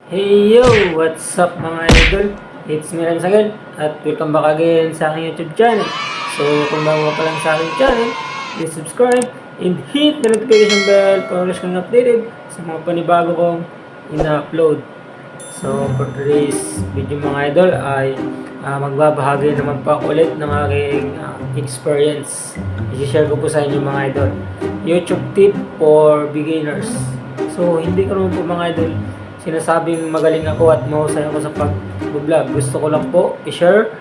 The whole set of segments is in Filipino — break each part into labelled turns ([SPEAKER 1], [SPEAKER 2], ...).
[SPEAKER 1] Hey yo! What's up mga idol? It's me Rams again at welcome back again sa aking YouTube channel. So kung bago ka pa lang sa aking channel, please subscribe and hit the notification bell para always kang updated sa mga panibago kong ina-upload. So for today's video mga idol ay magbabahagi naman pa ako ulit ng aking experience. I-share ko po sa inyo mga idol. YouTube tip for beginners. So hindi ko naman po mga idol sinasabing magaling ako at mahusay ako sa pag-vlog. Gusto ko lang po i-share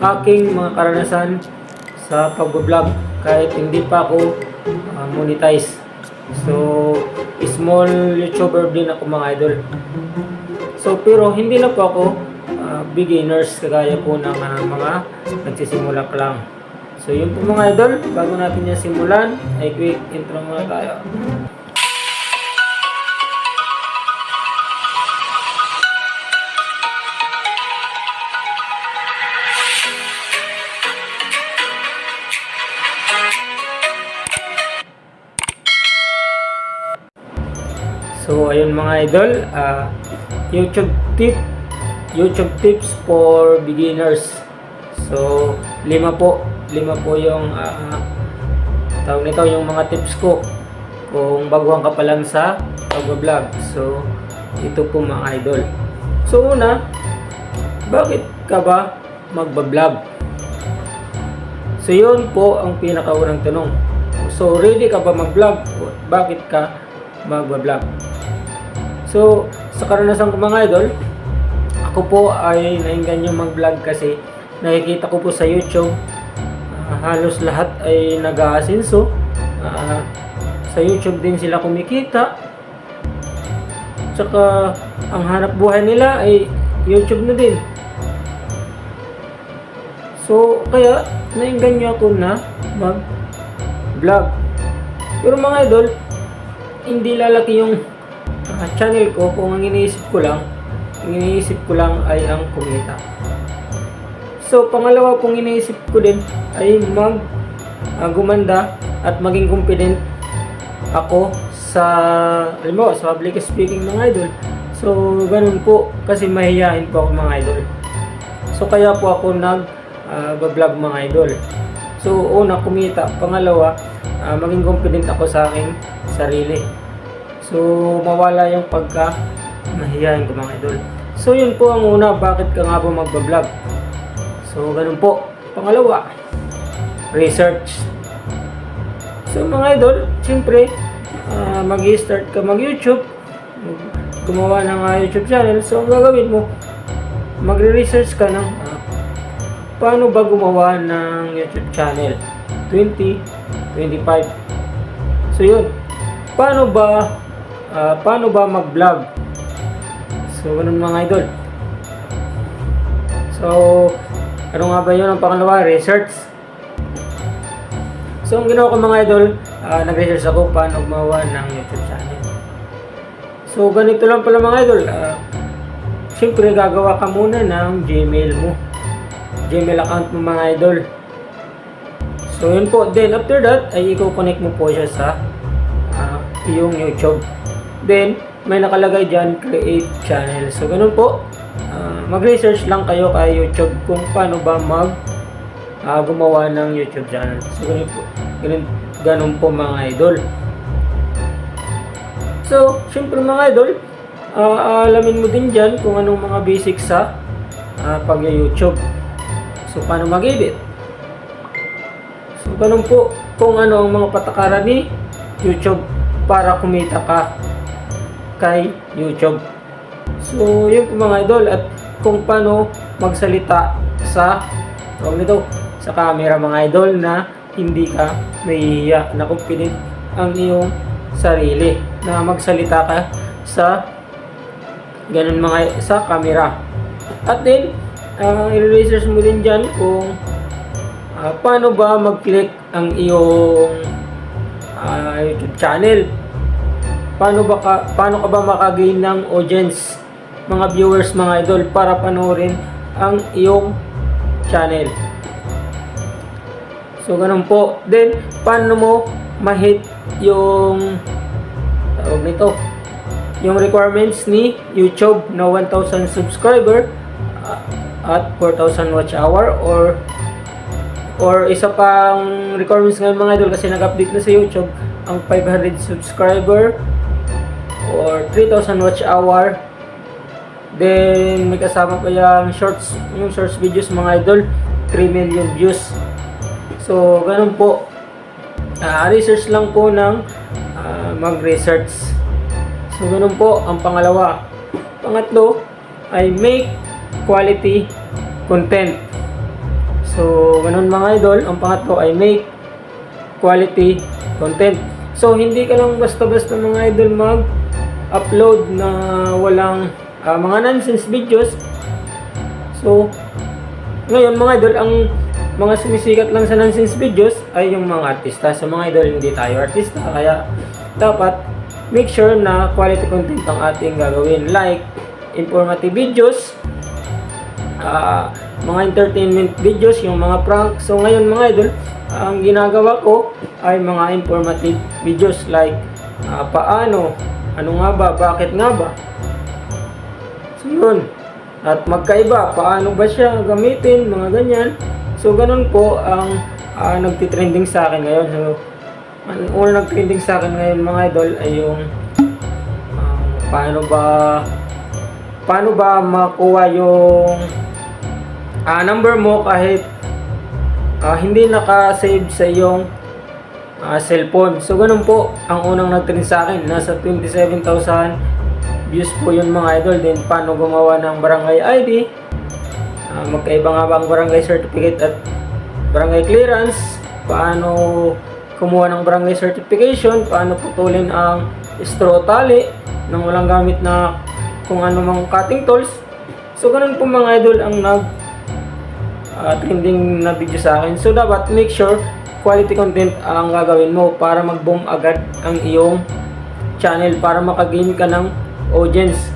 [SPEAKER 1] aking mga karanasan sa pag-vlog kahit hindi pa ako monetize. So, small YouTuber din ako mga idol. So, pero hindi na po ako beginners kagaya po ng mga nagsisimula pa lang. So, yun po mga idol. Bago natin yan simulan, ay quick intro muna tayo. So ayun mga idol, YouTube tips for beginners. So lima po yung tawag nito, yung mga tips ko kung baguhan ka pa lang sa pag-vlog. So ito po mga idol. So una, bakit ka ba mag-vlog? So yun po ang pinakaunang tanong. So ready ka ba mag-vlog? Bakit ka mag-vlog? So, sa karanasan ko mga idol, ako po ay nainganyo mag-vlog kasi nakikita ko po sa YouTube, halos lahat ay nag-aasenso. Sa YouTube din sila kumikita. Tsaka, ang hanap buhay nila ay YouTube na din. So, kaya nainganyo ako na mag-vlog. Pero mga idol, hindi lalaki yung channel ko kung ang iniisip ko lang ay ang kumita. So pangalawa pong iniisip ko din ay gumanda at maging confident ako sa halimbawa sa public speaking mga idol. So ganun po kasi mahihain po ako mga idol. So kaya po ako vlog mga idol. So una kumita, pangalawa maging confident ako sa aking sarili. So, mawala yung mahihayin ko mga idol. So, yun po ang una, bakit ka nga ba magbablog? So, ganun po. Pangalawa, research. So, mga idol, siyempre, mag-i-start ka mag-YouTube, gumawa ng YouTube channel. So, ang gagawin mo, magre-research ka ng paano ba gumawa ng YouTube channel 2025. So, yun. Paano ba mag-vlog? So, ganun mga idol. So, ano nga ba yun? Ang pangalawa, research. So, ang ginawa ko mga idol, nag-research ako paano gumawa ng YouTube channel. So, ganito lang pala mga idol. Siyempre, gagawa ka muna ng Gmail mo. Gmail account mo mga idol. So, yun po. Then, after that, ay i-connect mo po siya sa yung YouTube. Then, may nakalagay dyan, create channel. So, ganun po. Mag-research lang kayo kay YouTube kung paano ba gumawa ng YouTube channel. So, ganun po. Ganun po mga idol. So, syempre mga idol, alamin mo din dyan kung anong mga basics sa pag-YouTube. So, paano mag-edit. So, ganun po kung ano ang mga patakaran ni YouTube para kumita ka kay YouTube. So, yun po mga idol, at kung paano magsalita sa camera mga idol na hindi ka mahihiya, na confident ang iyong sarili na magsalita ka sa ganun sa camera. At then, i-research mo din dyan kung paano ba mag-click ang iyong YouTube channel. Paano ka ba makagain ng audience, mga viewers mga idol, para panoorin ang iyong channel. So ganun po. Then paano mo ma-hit yung yung requirements ni YouTube na 1,000 subscriber at 4,000 watch hour, or isa pang requirements ngayon mga idol kasi nag-update na sa YouTube, ang 500 subscriber or 3,000 watch hour. Then may kasama pa yung shorts videos mga idol, 3 million views. So ganun po, research lang po ng mag-research. So ganun po ang pangalawa. Pangatlo ay make quality content. So ganun mga idol, ang pangatlo ay make quality content. So hindi ka lang basta-basta mga idol mag-upload na walang mga nonsense videos. So ngayon mga idol, ang mga sumisikat lang sa nonsense videos ay yung mga artista. Sa mga idol, hindi tayo artista, kaya dapat make sure na quality content ang ating gagawin, like informative videos, mga entertainment videos, yung mga prank. So ngayon mga idol, ang ginagawa ko ay mga informative videos like paano, ano nga ba, bakit nga ba. So yun, at magkaiba, paano ba siya gamitin, mga ganyan. So ganun po ang nagtitrending sa akin ngayon. So ang una nagtrending sa akin ngayon mga idol ay yung paano ba makuha yung number mo kahit hindi naka-save sa iyong cellphone. So ganun po ang unang nagtrend sa akin. Nasa 27,000 views po yun mga idol. Then paano gumawa ng barangay ID, magkaiba nga ba ang barangay certificate at barangay clearance, paano kumuha ng barangay certification, paano putulin ang straw tali nang walang gamit na kung ano mang cutting tools. So ganun po mga idol ang trending na video sa akin. So dapat make sure quality content ang gagawin mo para mag-boom agad ang iyong channel, para makagain ka ng audience,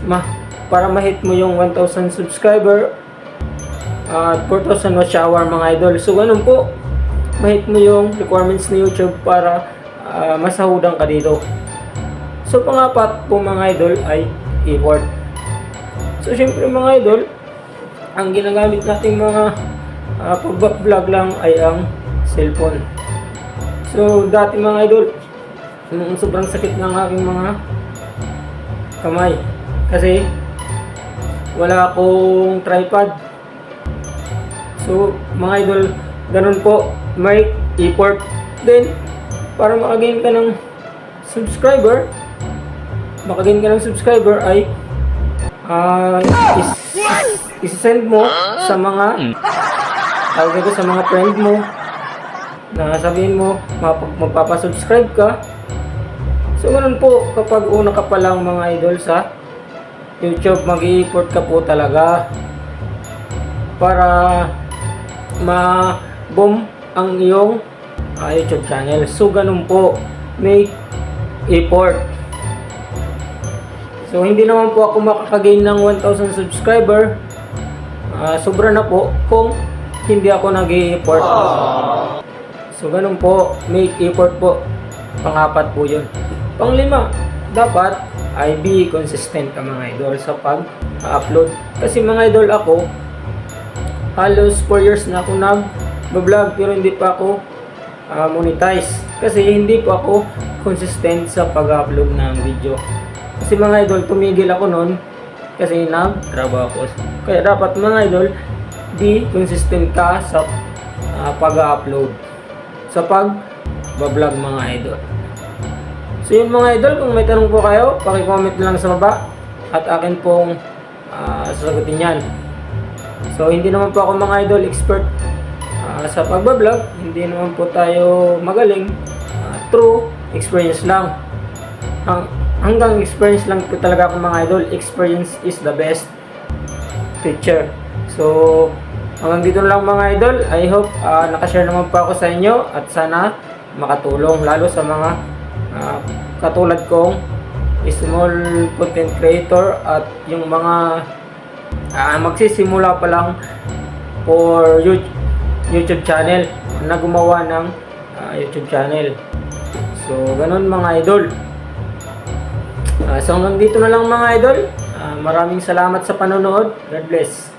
[SPEAKER 1] para ma-hit mo yung 1,000 subscriber at 4,000 watch hour mga idol. So ganun po, ma-hit mo yung requirements ni YouTube para masahudan ka dito. So pangapat po mga idol ay effort. So syempre mga idol, ang ginagamit nating mga pag-vlog lang ay ang cellphone. So dati mga idol, sobrang sakit ng aking mga kamay kasi wala akong tripod. So mga idol, ganun po, make effort. Then para makagain ka ng subscriber, ay isend mo sa mga sa mga friend mo na sabihin mo magpapasubscribe ka. So ganun po, kapag una ka pa lang mga idol sa YouTube, mag-i-effort ka po talaga para ma-boom ang iyong YouTube channel. So ganun po, make effort. So hindi naman po ako makakagain ng 1,000 subscriber. Sobra na po kung hindi ako nag-i-effort. So ganun po, make effort po. Pangapat po yun. Panglima, dapat ay be consistent ka mga idol sa pag-upload. Kasi mga idol, ako halos 4 years na ako nag-vlog pero hindi pa ako monetize. Kasi hindi pa ako consistent sa pag-upload ng video. Kasi mga idol, tumigil ako noon kasi nagtrabaho ako. Kaya dapat mga idol, be consistent ka sa pag-upload, sa pag-vlog mga idol. So yun mga idol, kung may tanong po kayo, paki-comment lang sa baba at akin pong sasagutin yan. So hindi naman po ako mga idol expert sa pag-vlog, hindi naman po tayo magaling, true experience lang. Hanggang experience lang po talaga ako mga idol. Experience is the best teacher. So hanggang dito lang mga idol. I hope nakashare naman po ako sa inyo at sana makatulong lalo sa mga katulad kong small content creator at yung mga magsisimula pa lang for YouTube channel, na gumawa ng YouTube channel. So ganun mga idol. So hanggang dito na lang mga idol. Maraming salamat sa panonood. God bless.